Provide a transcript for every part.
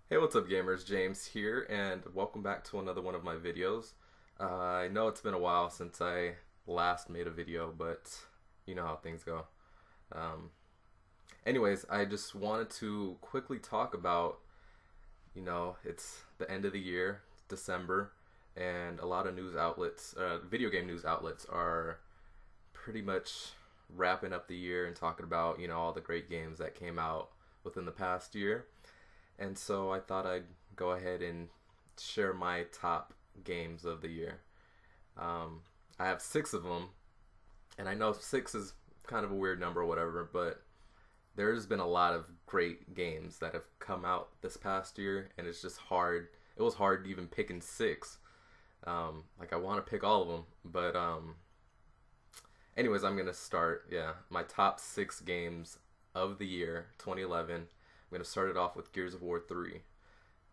Hey, what's up, gamers? James here, and welcome back to another one of my videos. I know it's been a while since I last made a video, but you know how things go. Um, Anyways, I just wanted to quickly talk about, it's the end of the year, December, and a lot of news outlets, video game news outlets, are pretty much wrapping up the year and talking about, all the great games that came out within the past year. And so I thought I'd go ahead and share my top games of the year. Um, I have six of them, and I know six is kind of a weird number or whatever, but there's been a lot of great games that have come out this past year, and it's just hard. It was hard even picking six. Like I want to pick all of them, but anyways, I'm gonna start. Yeah, my top six games of the year, 2011. I'm gonna start it off with Gears of War 3.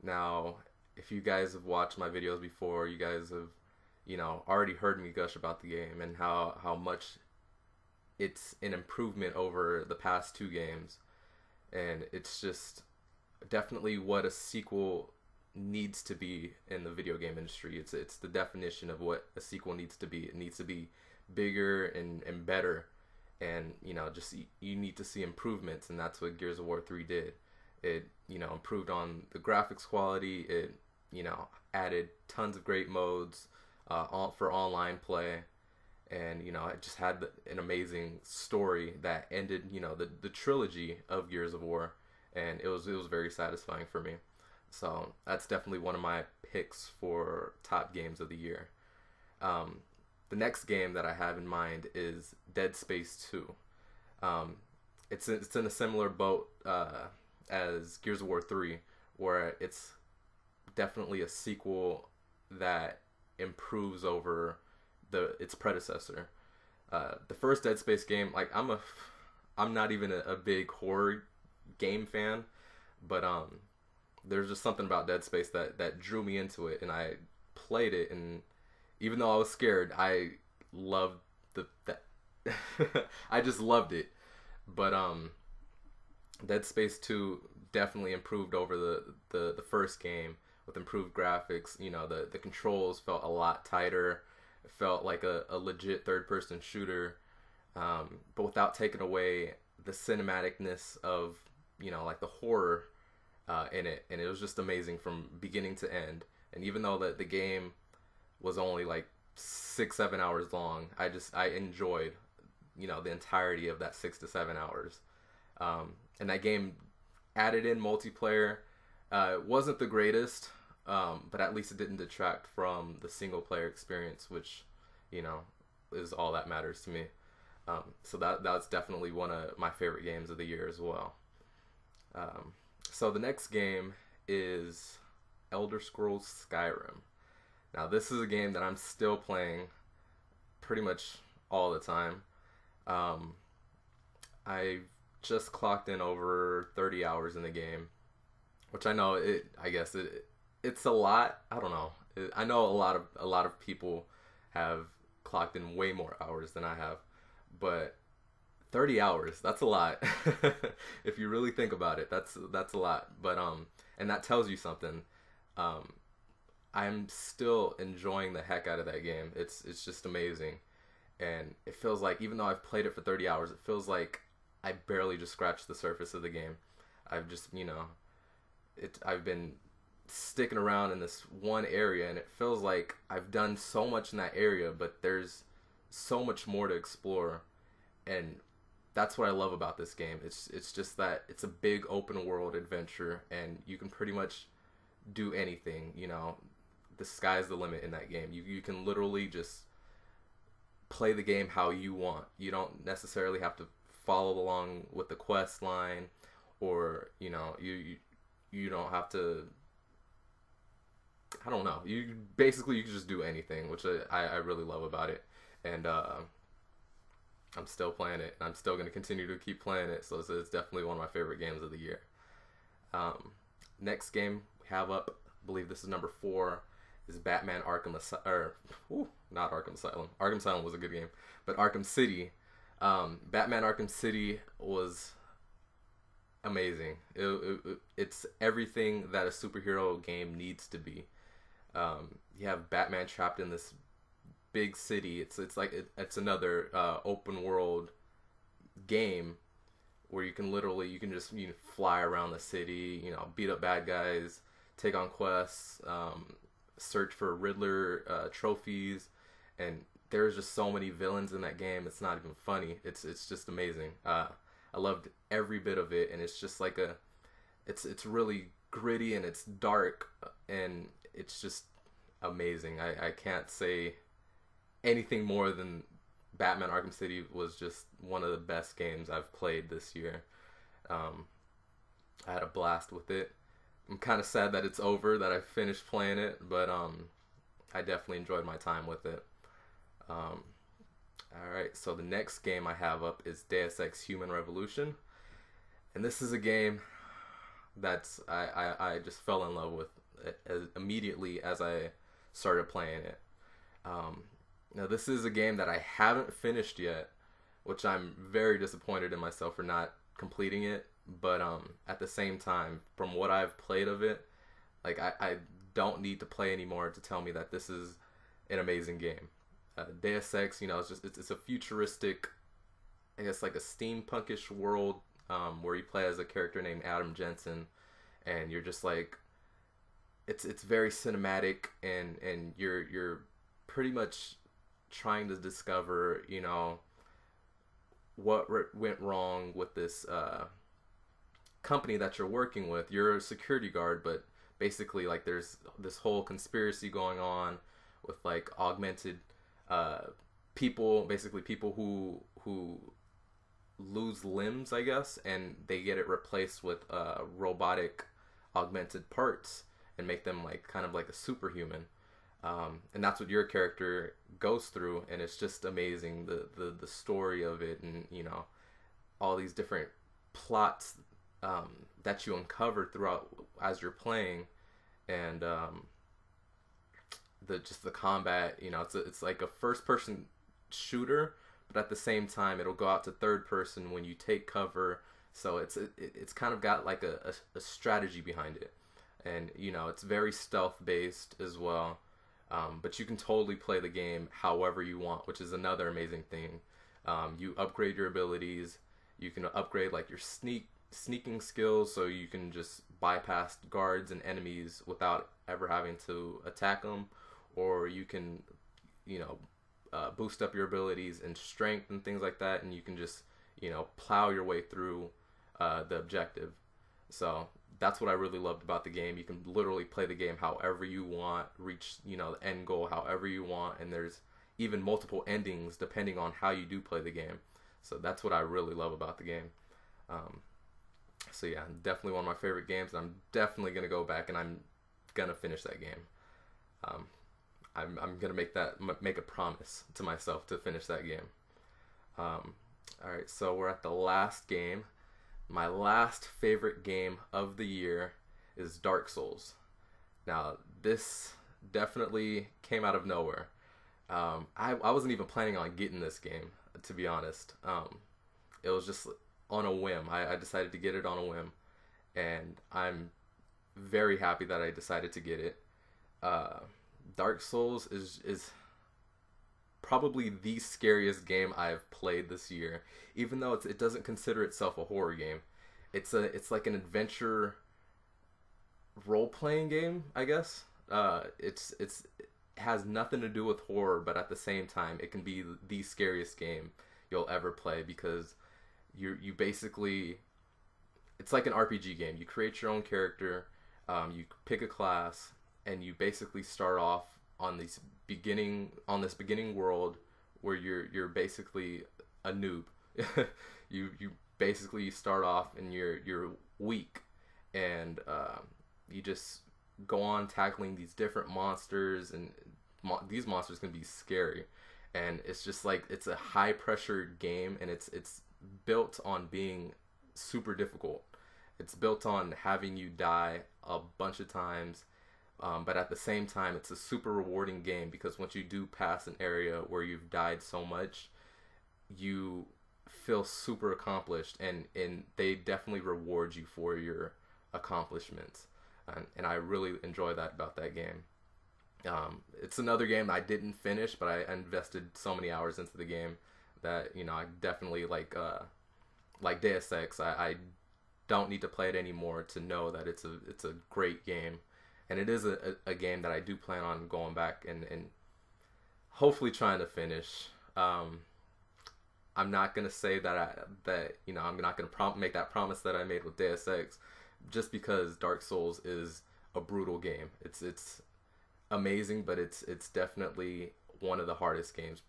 Now, if you guys have watched my videos before, you guys have, already heard me gush about the game and how much it's an improvement over the past two games. And it's just definitely what a sequel needs to be in the video game industry. It's the definition of what a sequel needs to be. It needs to be bigger and better. And, just you need to see improvements, and that's what Gears of War 3 did. It, improved on the graphics quality. It, added tons of great modes for online play. And, it just had an amazing story that ended, the trilogy of Gears of War. And it was very satisfying for me. So that's definitely one of my picks for top games of the year. Um, the next game that I have in mind is Dead Space 2. Um, it's in a similar boat as Gears of War 3, where it's definitely a sequel that improves over its predecessor. The first Dead Space game, like I'm not even a big horror game fan, but there's just something about Dead Space that drew me into it, and I played it, and even though I was scared, I loved the I just loved it. But Dead Space 2 definitely improved over the first game with improved graphics. The controls felt a lot tighter. It felt like a legit third person shooter, but without taking away the cinematicness of, like the horror in it. And it was just amazing from beginning to end. And even though the game was only like 6-7 hours long, I enjoyed, the entirety of that 6 to 7 hours. And that game added in multiplayer. It wasn't the greatest, but at least it didn't detract from the single player experience, which, you know, is all that matters to me. So that's definitely one of my favorite games of the year as well. Um, so the next game is Elder Scrolls Skyrim. Now this is a game that I'm still playing pretty much all the time. Um, I just clocked in over 30 hours in the game, which I know I guess it's a lot. I don't know. I know a lot of people have clocked in way more hours than I have, but 30 hours, that's a lot. If you really think about it, that's a lot. But and that tells you something. Um I'm still enjoying the heck out of that game. It's just amazing. And it feels like, even though I've played it for 30 hours, it feels like I barely just scratched the surface of the game. I've just, I've been sticking around in this one area, and it feels like I've done so much in that area, but there's so much more to explore. And that's what I love about this game. It's just that it's a big open world adventure, and you can pretty much do anything. The sky's the limit in that game. You can literally just play the game how you want. You don't necessarily have to follow along with the quest line, or you don't have to. I don't know. You can just do anything, which I really love about it. And I'm still playing it. I'm still going to continue to keep playing it. So it's definitely one of my favorite games of the year. Um, Next game we have up, I believe this is number 4, is Batman Arkham Asylum. Not Arkham Asylum. Arkham Asylum was a good game, but Arkham City. Batman Arkham City was amazing. It's everything that a superhero game needs to be. You have Batman trapped in this big city. It's like it's another open world game where you can literally you can just fly around the city, beat up bad guys, take on quests, search for Riddler trophies, and there's just so many villains in that game. It's not even funny. It's just amazing. I loved every bit of it, and it's just like it's really gritty and it's dark, and it's just amazing. I can't say anything more than Batman Arkham City was just one of the best games I've played this year. I had a blast with it. I'm kind of sad that it's over, that I finished playing it, but I definitely enjoyed my time with it. Alright, so the next game I have up is Deus Ex Human Revolution. And this is a game that's I just fell in love with it immediately as I started playing it. Now this is a game that I haven't finished yet, which I'm very disappointed in myself for not completing it. But at the same time, from what I've played of it, like I don't need to play anymore to tell me that this is an amazing game. Deus Ex, it's a futuristic, I guess like a steampunkish world where you play as a character named Adam Jensen, and you're just like, it's very cinematic, and you're pretty much trying to discover, what went wrong with this company that you're working with. You're a security guard, but basically like there's this whole conspiracy going on with like augmented people, basically people who lose limbs, I guess, and they get it replaced with robotic augmented parts and make them like kind of like a superhuman. And that's what your character goes through, and it's just amazing, the story of it, and all these different plots that you uncover throughout as you're playing, and the combat. It's like a first person shooter, but at the same time it'll go out to third person when you take cover. So it's kind of got like a strategy behind it, and it's very stealth based as well. But you can totally play the game however you want, which is another amazing thing. You upgrade your abilities. You can upgrade like your sneaking skills, so you can just bypass guards and enemies without ever having to attack them. Or you can, boost up your abilities in strength and things like that, and you can just, plow your way through the objective. So that's what I really loved about the game. You can literally play the game however you want, reach, the end goal however you want, and there's even multiple endings depending on how you do play the game. So that's what I really love about the game. So yeah, definitely one of my favorite games, and I'm definitely going to go back and I'm going to finish that game. I'm going to make a promise to myself to finish that game. Alright, so we're at the last game. My last favorite game of the year is Dark Souls. Now, this definitely came out of nowhere. I wasn't even planning on getting this game, to be honest. It was just on a whim. I decided to get it on a whim, and I'm very happy that I decided to get it. Dark Souls is probably the scariest game I've played this year, even though it doesn't consider itself a horror game. It's like an adventure role-playing game, I guess. It has nothing to do with horror, but at the same time it can be the scariest game you'll ever play, because you basically, it's like an RPG game. You create your own character, you pick a class, and you basically start off on this beginning world where you're basically a noob. you basically start off and you're weak, and you just go on tackling these different monsters, and these monsters can be scary, and it's just like, it's a high pressure game, and it's built on being super difficult. It's built on having you die a bunch of times, but at the same time it's a super rewarding game, because once you do pass an area where you've died so much, you feel super accomplished, and they definitely reward you for your accomplishments, and I really enjoy that about that game. It's another game I didn't finish, but I invested so many hours into the game that I definitely like Deus Ex. I don't need to play it anymore to know that it's a great game, and it is a game that I do plan on going back and hopefully trying to finish. I'm not gonna say that I'm not gonna make that promise that I made with Deus Ex, just because Dark Souls is a brutal game. It's amazing, but it's definitely one of the hardest games,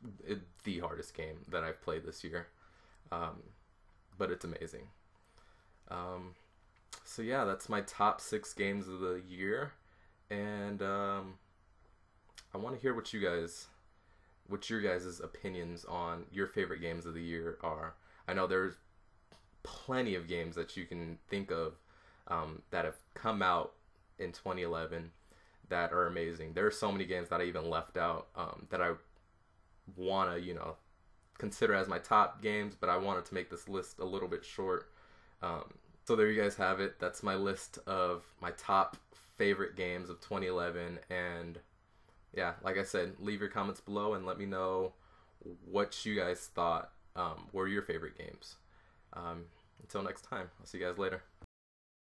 the hardest game that I've played this year. But it's amazing. So yeah, that's my top 6 games of the year, and I want to hear what your guys' opinions on your favorite games of the year are. I know there's plenty of games that you can think of that have come out in 2011 that are amazing. There are so many games that I even left out that I want to, consider as my top games, but I wanted to make this list a little bit short. So there you guys have it. That's my list of my top favorite games of 2011. And yeah, like I said, leave your comments below and let me know what you guys thought were your favorite games. Until next time, I'll see you guys later.